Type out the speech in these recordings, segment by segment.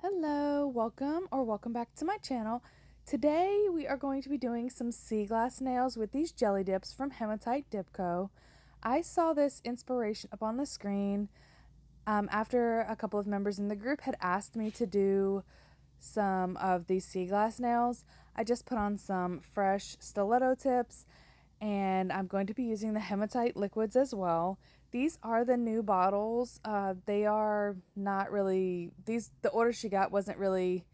Hello, welcome back to my channel. Today we are going to be doing some Seaglass nails with these jelly dips from Hematite Dip Co. I saw this inspiration up on the screen after a couple of members in the group had asked me to do some of these Seaglass nails. I just put on some fresh stiletto tips and I'm going to be using the hematite liquids as well. These are the new bottles. They are not really, the order she got wasn't really,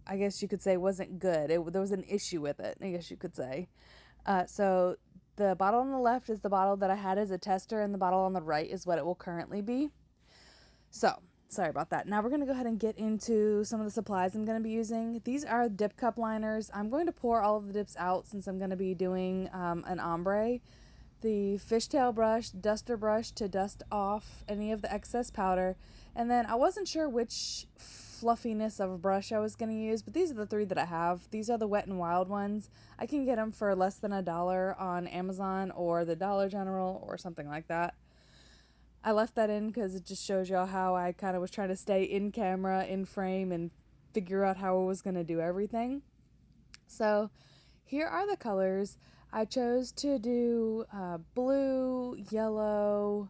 I guess you could say, wasn't good. There was an issue with it, I guess you could say. So the bottle on the left is the bottle that I had as a tester, and the bottle on the right is what it will currently be. So, sorry about that. Now we're going to go ahead and get into some of the supplies I'm going to be using. These are Dipcup Liners. I'm going to pour all of the dips out since I'm going to be doing an ombre. The fishtail brush, duster brush to dust off any of the excess powder. And then I wasn't sure which fluffiness of a brush I was going to use, but these are the three that I have. These are the Wet n Wild ones. I can get them for less than $1 on Amazon or the Dollar General or something like that. I left that in because it just shows y'all how I kind of was trying to stay in camera, in frame, and figure out how I was going to do everything. So here are the colors. I chose to do blue, yellow,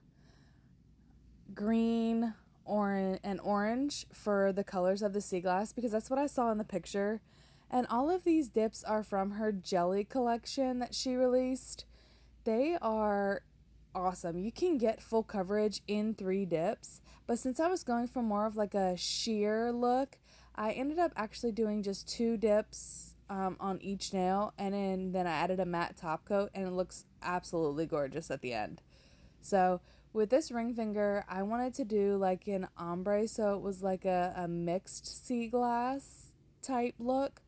green, orange, and orange for the colors of the Seaglass because that's what I saw in the picture. And all of these dips are from her jelly collection that she released. They are awesome. You can get full coverage in 3 dips, but since I was going for more of like a sheer look, I ended up actually doing just 2 dips on each nail, and then I added a matte top coat, and it looks absolutely gorgeous at the end. So with this ring finger, I wanted to do like an ombre, so it was like a mixed Seaglass type look.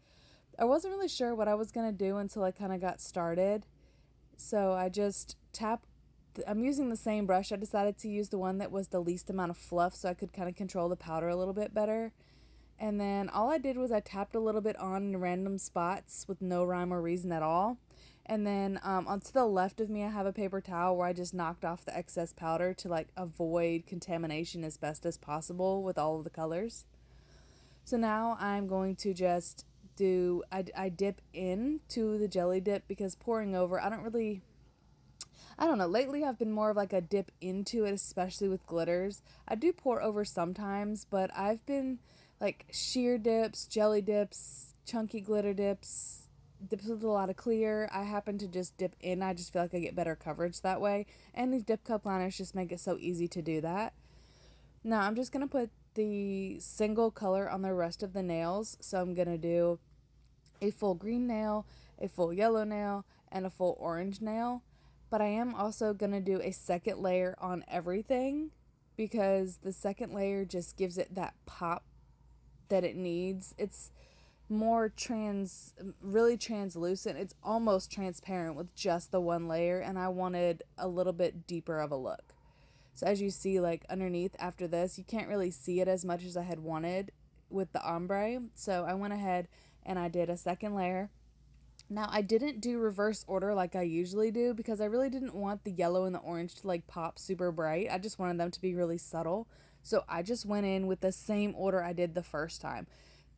I wasn't really sure what I was going to do until I kind of got started. So I just I'm using the same brush. I decided to use the one that was the least amount of fluff so I could kind of control the powder a little bit better. And then all I did was I tapped a little bit on random spots with no rhyme or reason at all. And then onto the left of me, I have a paper towel where I just knocked off the excess powder to like avoid contamination as best as possible with all of the colors. So now I'm going to just I dip into the jelly dip because pouring over, I don't know. Lately, I've been more of like a dip into it, especially with glitters. I do pour over sometimes, but I've been like sheer dips, jelly dips, chunky glitter dips, dips with a lot of clear. I happen to just dip in. I just feel like I get better coverage that way. And these dip cup liners just make it so easy to do that. Now, I'm just going to put the single color on the rest of the nails. So I'm going to do a full green nail, a full yellow nail, and a full orange nail. But I am also going to do a second layer on everything because the second layer just gives it that pop that it needs. It's more really translucent. It's almost transparent with just the one layer, and I wanted a little bit deeper of a look. So as you see, like underneath after this, you can't really see it as much as I had wanted with the ombre. So I went ahead and I did a second layer. Now, I didn't do reverse order like I usually do because I really didn't want the yellow and the orange to like pop super bright. I just wanted them to be really subtle. So I just went in with the same order I did the first time.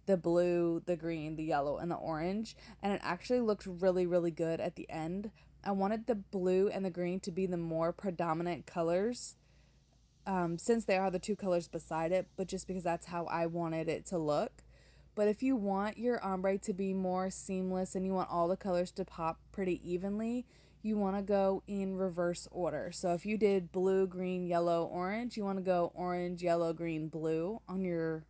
The blue, the green, the yellow, and the orange. And it actually looked really, really good at the end. I wanted the blue and the green to be the more predominant colors since they are the 2 colors beside it, but just because that's how I wanted it to look. But if you want your ombre to be more seamless and you want all the colors to pop pretty evenly, you want to go in reverse order. So if you did blue, green, yellow, orange, you want to go orange, yellow, green, blue on your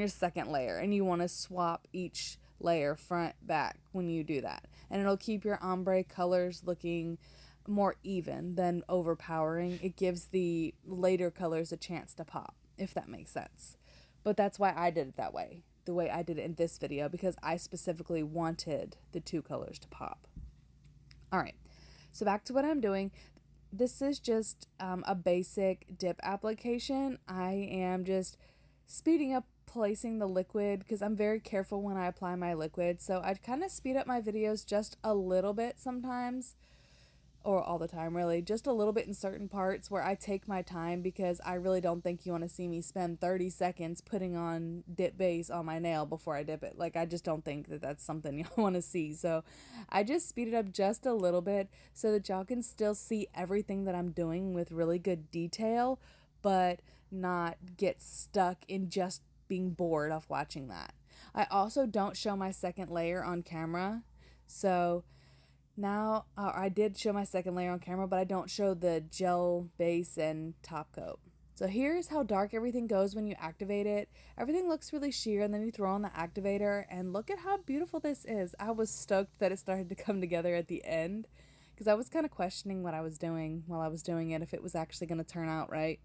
second layer. And you want to swap each layer front, back when you do that. And it'll keep your ombre colors looking more even than overpowering. It gives the later colors a chance to pop, if that makes sense. But that's why I did it that way, the way I did it in this video, because I specifically wanted the 2 colors to pop. All right, so back to what I'm doing. This is just a basic dip application. I am just speeding up placing the liquid because I'm very careful when I apply my liquid. So I kind of speed up my videos just a little bit sometimes. or all the time really, just a little bit in certain parts where I take my time because I really don't think you want to see me spend 30 seconds putting on dip base on my nail before I dip it. Like, I just don't think that that's something y'all want to see. So I just speed it up just a little bit so that y'all can still see everything that I'm doing with really good detail, but not get stuck in just being bored of watching that. I also don't show my second layer on camera. So now, I did show my second layer on camera, but I don't show the gel base and top coat. So here's how dark everything goes when you activate it. Everything looks really sheer, and then you throw on the activator, and look at how beautiful this is. I was stoked that it started to come together at the end because I was kind of questioning what I was doing while I was doing it, if it was actually going to turn out right.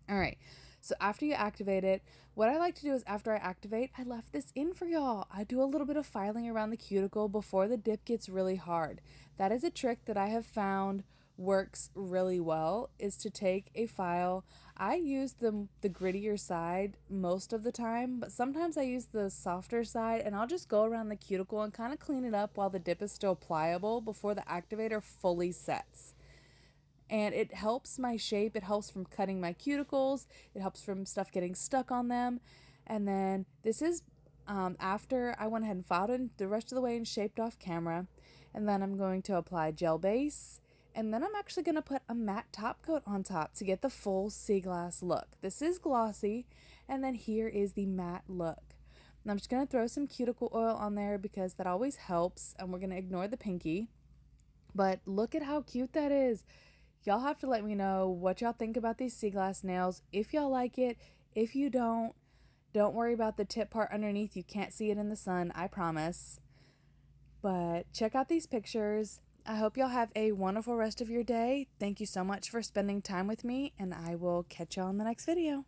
All right. So after you activate it, what I like to do is after I activate, I left this in for y'all. I do a little bit of filing around the cuticle before the dip gets really hard. That is a trick that I have found works really well, is to take a file. I use the grittier side most of the time, but sometimes I use the softer side, and I'll just go around the cuticle and kind of clean it up while the dip is still pliable before the activator fully sets. And it helps my shape. It helps from cutting my cuticles. It helps from stuff getting stuck on them. And then this is after I went ahead and filed it the rest of the way and shaped off camera. And then I'm going to apply gel base. And then I'm actually going to put a matte top coat on top to get the full Seaglass look. This is glossy. And then here is the matte look. And I'm just going to throw some cuticle oil on there because that always helps. And we're going to ignore the pinky. But look at how cute that is. Y'all have to let me know what y'all think about these Seaglass nails. If y'all like it, if you don't worry about the tip part underneath. You can't see it in the sun, I promise. But check out these pictures. I hope y'all have a wonderful rest of your day. Thank you so much for spending time with me, and I will catch y'all in the next video.